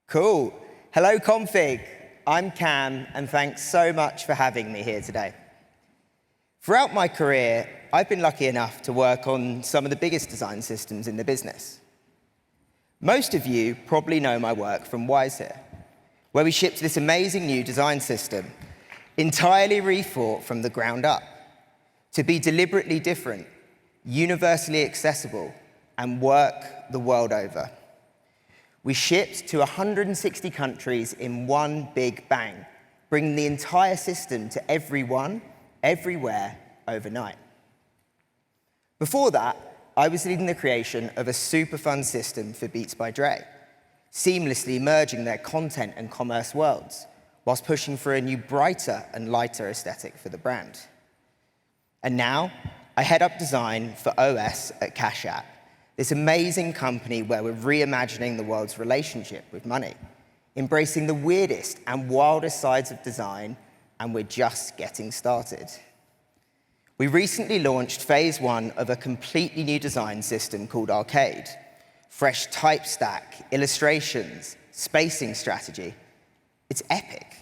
Cool. Hello, Config. I'm Cam, and thanks so much for having me here today. Throughout my career, I've been lucky enough to work on some of the biggest design systems in the business. Most of you probably know my work from Wise here, where we shipped this amazing new design system, entirely rethought from the ground up, to be deliberately different, universally accessible, and work the world over. We shipped to 160 countries in one big bang, bringing the entire system to everyone, everywhere, overnight. Before that, I was leading the creation of a super fun system for Beats by Dre, seamlessly merging their content and commerce worlds, whilst pushing for a new brighter and lighter aesthetic for the brand. And now, I head up design for OS at Cash App, this amazing company where we're reimagining the world's relationship with money, embracing the weirdest and wildest sides of design, and we're just getting started. We recently launched phase 1 of a completely new design system called Arcade. Fresh type stack, illustrations, spacing strategy. It's epic.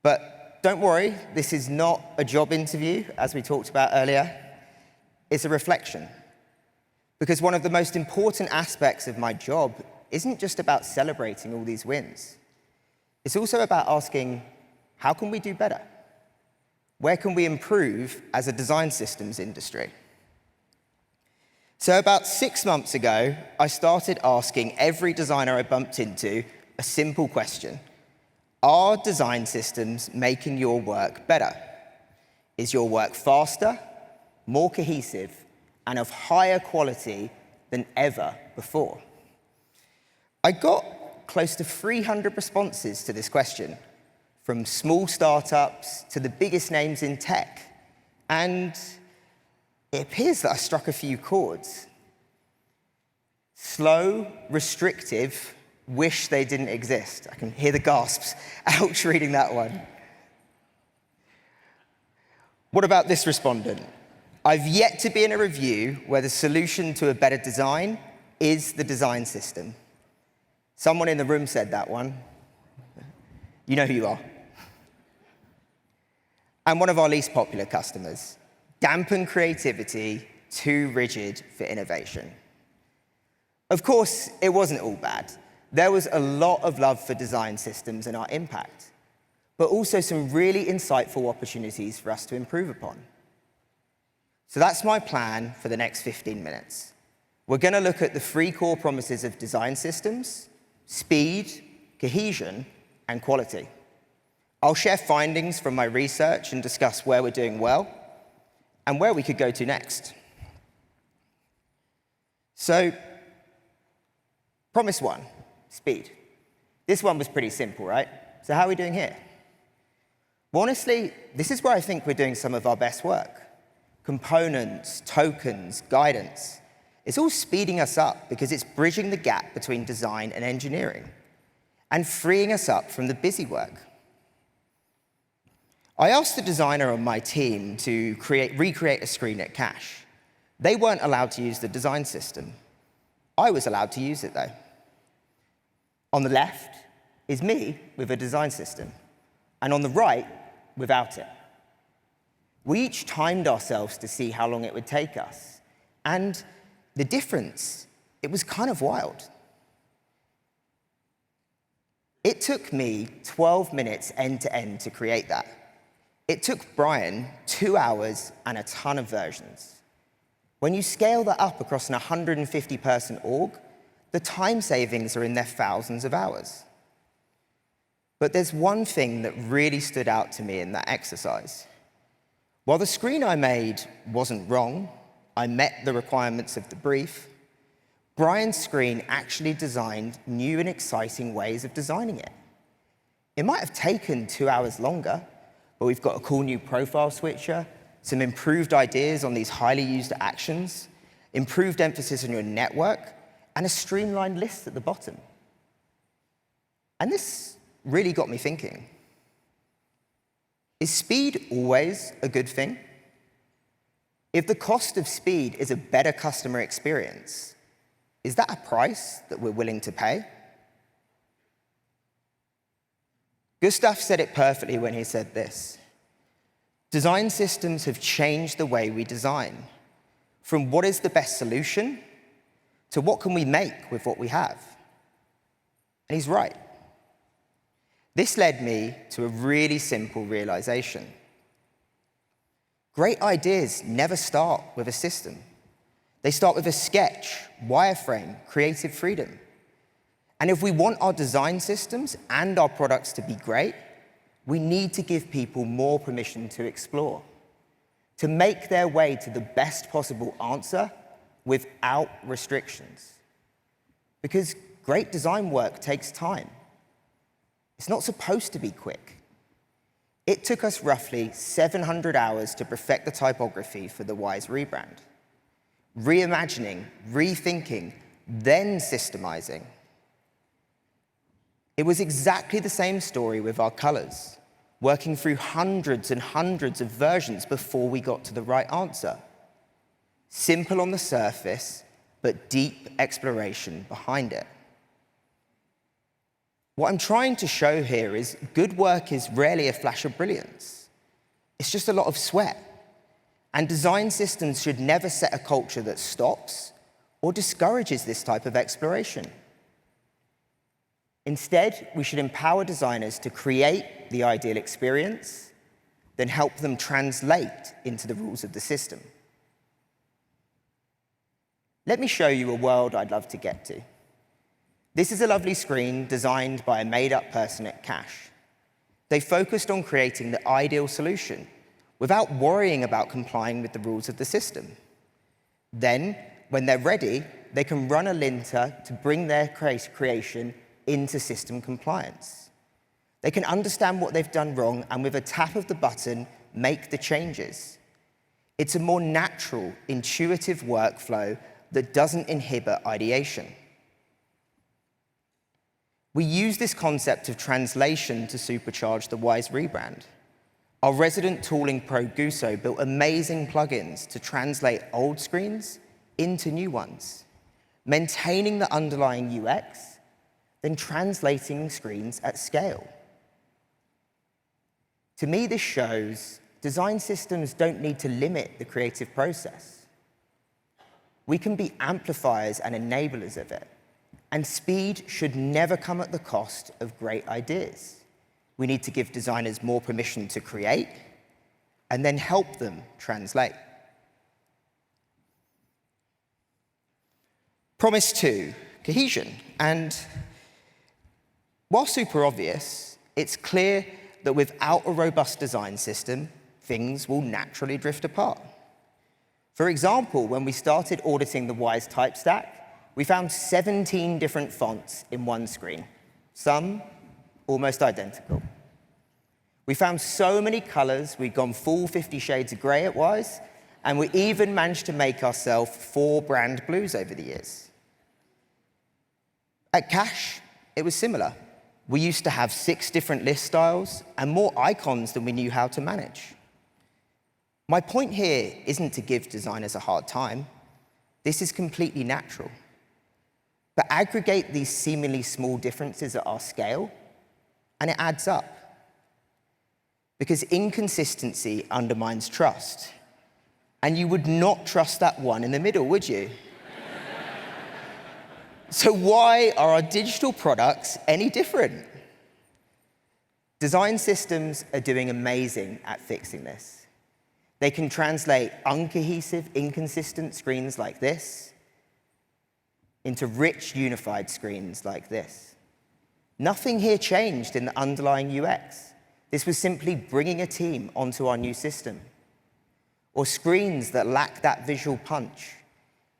But don't worry, this is not a job interview, as we talked about earlier. It's a reflection. Because one of the most important aspects of my job isn't just about celebrating all these wins. It's also about asking, how can we do better? Where can we improve as a design systems industry? So about 6 months ago, I started asking every designer I bumped into a simple question. Are design systems making your work better? Is your work faster, more cohesive, and of higher quality than ever before? I got close to 300 responses to this question, from small startups to the biggest names in tech. And it appears that I struck a few chords. Slow, restrictive, wish they didn't exist. I can hear the gasps. Ouch, reading that one. What about this respondent? I've yet to be in a review where the solution to a better design is the design system. Someone in the room said that one. You know who you are. And one of our least popular customers. Dampen creativity, too rigid for innovation. Of course, it wasn't all bad. There was a lot of love for design systems and our impact, but also some really insightful opportunities for us to improve upon. So that's my plan for the next 15 minutes. We're going to look at the 3 core promises of design systems: speed, cohesion, and quality. I'll share findings from my research and discuss where we're doing well and where we could go to next. So, promise 1, speed. This one was pretty simple, right? So how are we doing here? Well, honestly, this is where I think we're doing some of our best work. Components, tokens, guidance. It's all speeding us up because it's bridging the gap between design and engineering and freeing us up from the busy work. I asked the designer on my team to recreate a screen at Cash. They weren't allowed to use the design system. I was allowed to use it, though. On the left is me with a design system, and on the right, without it. We each timed ourselves to see how long it would take us. And the difference, it was kind of wild. It took me 12 minutes end to end to create that. It took Brian 2 hours and a ton of versions. When you scale that up across an 150-person org, the time savings are in their thousands of hours. But there's one thing that really stood out to me in that exercise. While the screen I made wasn't wrong, I met the requirements of the brief, Brian's screen actually designed new and exciting ways of designing it. It might have taken 2 hours longer, but we've got a cool new profile switcher, some improved ideas on these highly used actions, improved emphasis on your network, and a streamlined list at the bottom. And this really got me thinking. Is speed always a good thing? If the cost of speed is a better customer experience, is that a price that we're willing to pay? Gustav said it perfectly when he said this: design systems have changed the way we design, from what is the best solution to what can we make with what we have. And he's right. This led me to a really simple realization. Great ideas never start with a system. They start with a sketch, wireframe, creative freedom. And if we want our design systems and our products to be great, we need to give people more permission to explore, to make their way to the best possible answer without restrictions. Because great design work takes time. It's not supposed to be quick. It took us roughly 700 hours to perfect the typography for the Wise rebrand. Reimagining, rethinking, then systemizing. It was exactly the same story with our colors, working through hundreds and hundreds of versions before we got to the right answer. Simple on the surface, but deep exploration behind it. What I'm trying to show here is good work is rarely a flash of brilliance. It's just a lot of sweat. And design systems should never set a culture that stops or discourages this type of exploration. Instead, we should empower designers to create the ideal experience, then help them translate into the rules of the system. Let me show you a world I'd love to get to. This is a lovely screen designed by a made-up person at Cash. They focused on creating the ideal solution without worrying about complying with the rules of the system. Then, when they're ready, they can run a linter to bring their creation into system compliance. They can understand what they've done wrong and with a tap of the button, make the changes. It's a more natural, intuitive workflow that doesn't inhibit ideation. We use this concept of translation to supercharge the Wise rebrand. Our resident tooling pro Guso built amazing plugins to translate old screens into new ones, maintaining the underlying UX, then translating screens at scale. To me, this shows design systems don't need to limit the creative process. We can be amplifiers and enablers of it. And speed should never come at the cost of great ideas. We need to give designers more permission to create and then help them translate. Promise 2, cohesion. And while super obvious, it's clear that without a robust design system, things will naturally drift apart. For example, when we started auditing the Wise type stack, we found 17 different fonts in one screen, some almost identical. We found so many colors, we'd gone full 50 shades of gray at Wise, and we even managed to make ourselves 4 brand blues over the years. At Cash, it was similar. We used to have 6 different list styles and more icons than we knew how to manage. My point here isn't to give designers a hard time. This is completely natural. But aggregate these seemingly small differences at our scale, and it adds up. Because inconsistency undermines trust. And you would not trust that one in the middle, would you? So why are our digital products any different? Design systems are doing amazing at fixing this. They can translate uncohesive, inconsistent screens like this into rich, unified screens like this. Nothing here changed in the underlying UX. This was simply bringing a team onto our new system. Or screens that lack that visual punch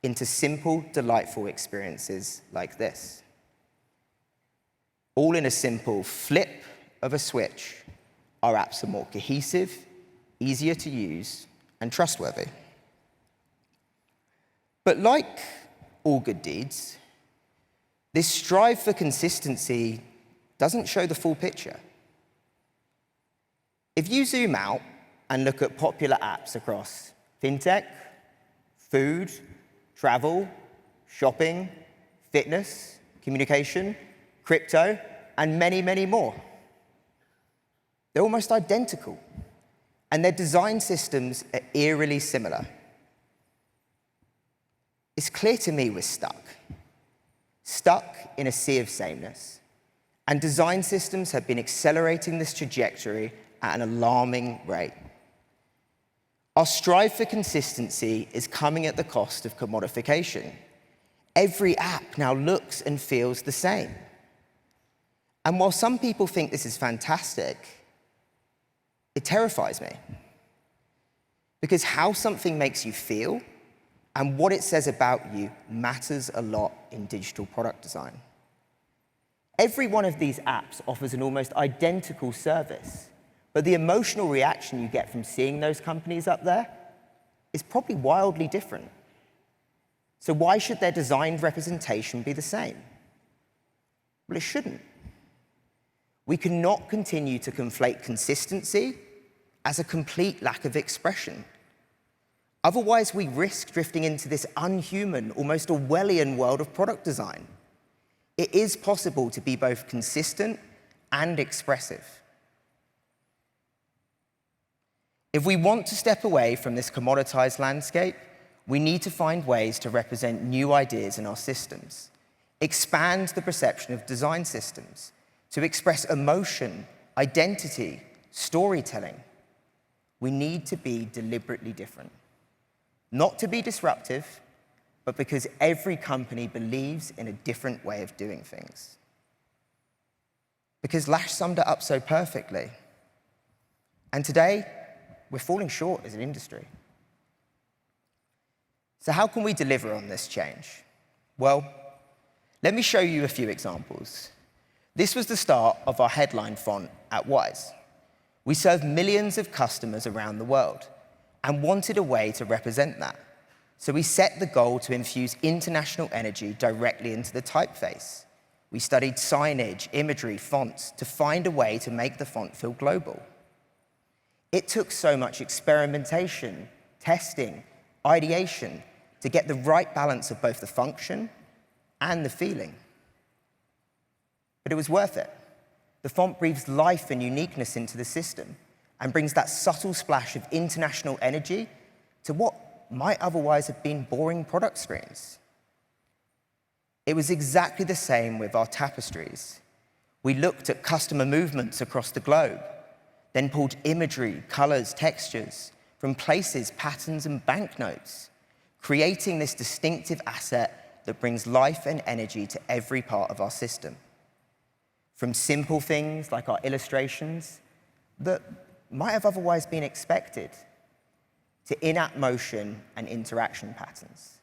into simple, delightful experiences like this. All in a simple flip of a switch, our apps are more cohesive, easier to use, and trustworthy. But like all good deeds, this strive for consistency doesn't show the full picture. If you zoom out and look at popular apps across fintech, food, travel, shopping, fitness, communication, crypto, and many, many more, They're almost identical, and their design systems are eerily similar. It's clear to me we're stuck in a sea of sameness, and design systems have been accelerating this trajectory at an alarming rate. Our strive for consistency is coming at the cost of commodification. Every app now looks and feels the same. And while some people think this is fantastic, it terrifies me. Because how something makes you feel and what it says about you matters a lot in digital product design. Every one of these apps offers an almost identical service, but the emotional reaction you get from seeing those companies up there is probably wildly different. So why should their designed representation be the same? Well, it shouldn't. We cannot continue to conflate consistency as a complete lack of expression. Otherwise, we risk drifting into this unhuman, almost Orwellian world of product design. It is possible to be both consistent and expressive. If we want to step away from this commoditized landscape, we need to find ways to represent new ideas in our systems, expand the perception of design systems, to express emotion, identity, storytelling. We need to be deliberately different. Not to be disruptive, but because every company believes in a different way of doing things. Because Lash summed it up so perfectly. And today, we're falling short as an industry. So how can we deliver on this change? Well, let me show you a few examples. This was the start of our headline font at Wise. We serve millions of customers around the world and wanted a way to represent that. So we set the goal to infuse international energy directly into the typeface. We studied signage, imagery, fonts to find a way to make the font feel global. It took so much experimentation, testing, ideation to get the right balance of both the function and the feeling. But it was worth it. The font breathes life and uniqueness into the system and brings that subtle splash of international energy to what might otherwise have been boring product screens. It was exactly the same with our tapestries. We looked at customer movements across the globe, then pulled imagery, colors, textures from places, patterns, and banknotes, creating this distinctive asset that brings life and energy to every part of our system. From simple things like our illustrations that might have otherwise been expected, to in-app motion and interaction patterns.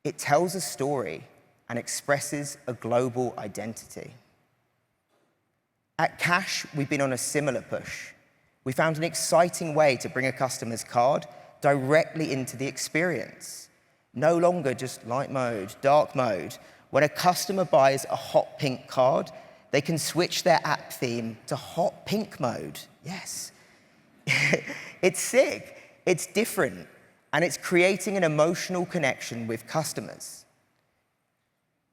It tells a story and expresses a global identity. At Cash, we've been on a similar push. We found an exciting way to bring a customer's card directly into the experience. No longer just light mode, dark mode. When a customer buys a hot pink card, they can switch their app theme to hot pink mode. Yes. It's sick. It's different, and it's creating an emotional connection with customers.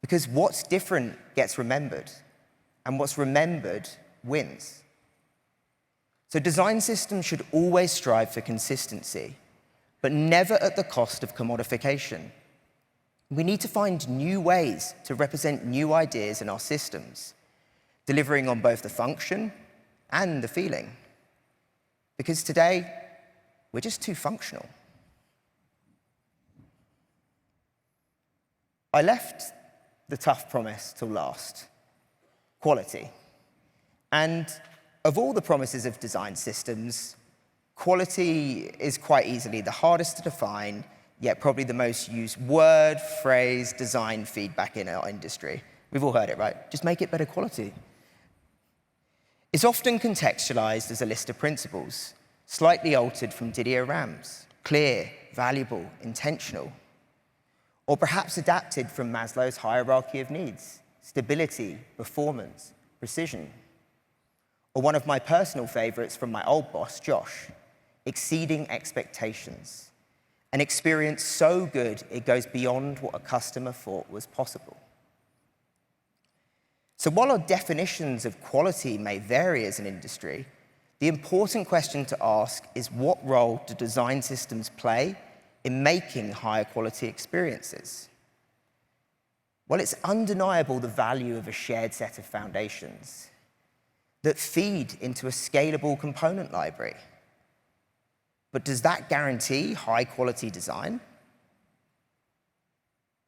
Because what's different gets remembered, and what's remembered wins. So design systems should always strive for consistency, but never at the cost of commodification. We need to find new ways to represent new ideas in our systems, delivering on both the function and the feeling. Because today, we're just too functional. I left the tough promise till last, quality. And of all the promises of design systems, quality is quite easily the hardest to define, yet probably the most used word, phrase, design feedback in our industry. We've all heard it, right? Just make it better quality. It's often contextualized as a list of principles, slightly altered from Didier Rams, clear, valuable, intentional, or perhaps adapted from Maslow's hierarchy of needs, stability, performance, precision. Or one of my personal favorites from my old boss, Josh, exceeding expectations, an experience so good it goes beyond what a customer thought was possible. So while our definitions of quality may vary as an industry, The important question to ask is, what role do design systems play in making higher quality experiences? Well, it's undeniable the value of a shared set of foundations that feed into a scalable component library. But does that guarantee high quality design?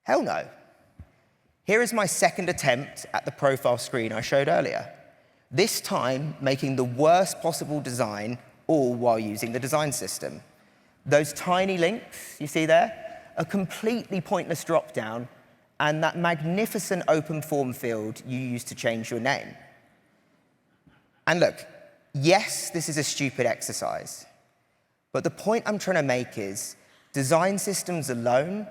Hell no. Here is my second attempt at the profile screen I showed earlier, this time making the worst possible design, all while using the design system. Those tiny links you see there, a completely pointless drop-down, and that magnificent open form field you use to change your name. And look, yes, this is a stupid exercise, but the point I'm trying to make is design systems alone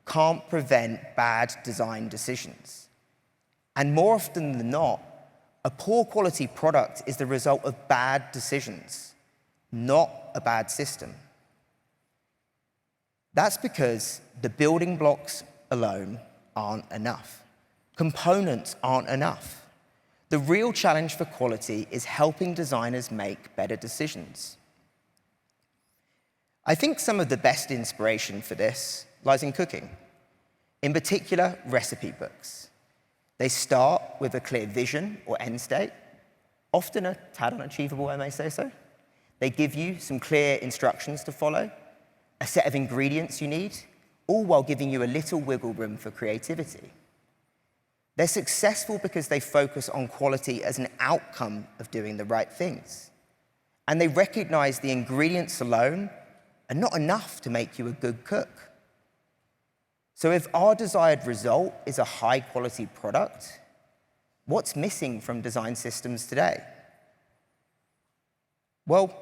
can't prevent bad design decisions. And more often than not, a poor quality product is the result of bad decisions, not a bad system. That's because the building blocks alone aren't enough. Components aren't enough. The real challenge for quality is helping designers make better decisions. I think some of the best inspiration for this lies in cooking, in particular recipe books. They start with a clear vision or end state, often a tad unachievable, I may say so. They give you some clear instructions to follow, a set of ingredients you need, all while giving you a little wiggle room for creativity. They're successful because they focus on quality as an outcome of doing the right things. And they recognize the ingredients alone are not enough to make you a good cook. So if our desired result is a high-quality product, what's missing from design systems today? Well,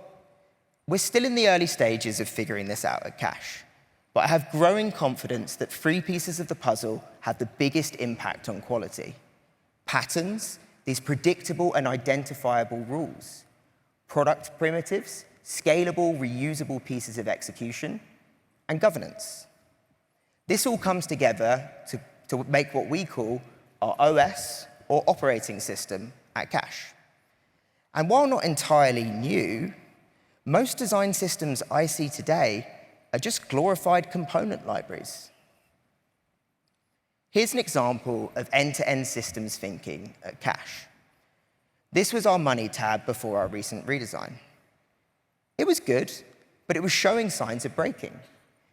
we're still in the early stages of figuring this out at Cache, but I have growing confidence that 3 pieces of the puzzle have the biggest impact on quality. Patterns, these predictable and identifiable rules. Product primitives, scalable, reusable pieces of execution, and governance. This all comes together to make what we call our OS, or operating system, at Cache. And while not entirely new, most design systems I see today are just glorified component libraries. Here's an example of end-to-end systems thinking at Cache. This was our money tab before our recent redesign. It was good, but it was showing signs of breaking.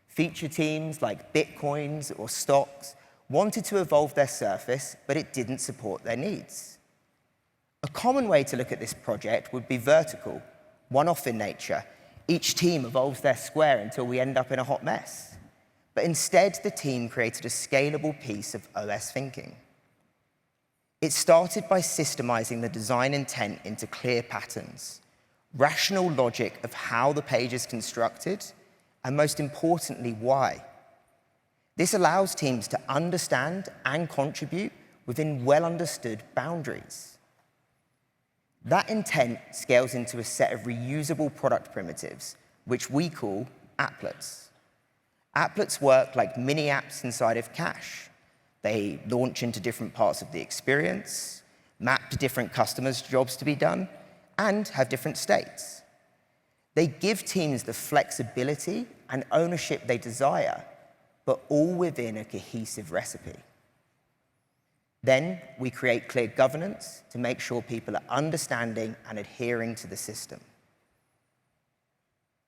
Feature teams like Bitcoins or stocks wanted to evolve their surface, but it didn't support their needs. A common way to look at this project would be vertical, one-off in nature. Each team evolves their square until we end up in a hot mess. But instead, the team created a scalable piece of OS thinking. It started by systemizing the design intent into clear patterns, rational logic of how the page is constructed, and most importantly, why. This allows teams to understand and contribute within well-understood boundaries. That intent scales into a set of reusable product primitives, which we call applets. Applets work like mini apps inside of Cache. They launch into different parts of the experience, map to different customers' jobs to be done, and have different states. They give teams the flexibility and ownership they desire, but all within a cohesive recipe. Then we create clear governance to make sure people are understanding and adhering to the system.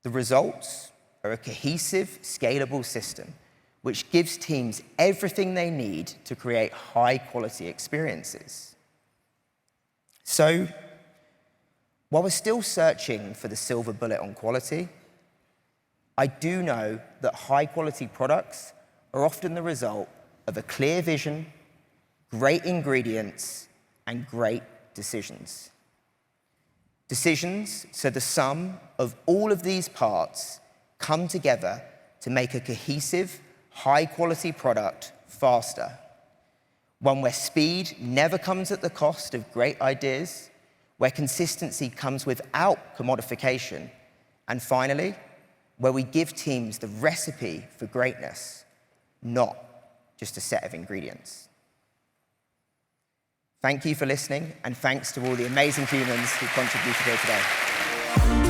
The results are a cohesive, scalable system which gives teams everything they need to create high-quality experiences. So, while we're still searching for the silver bullet on quality, I do know that high-quality products are often the result of a clear vision, great ingredients, and great decisions. Decisions, so the sum of all of these parts come together to make a cohesive, high-quality product faster. One where speed never comes at the cost of great ideas, where consistency comes without commodification, and finally, where we give teams the recipe for greatness, not just a set of ingredients. Thank you for listening, and thanks to all the amazing humans who contributed here today. Bye.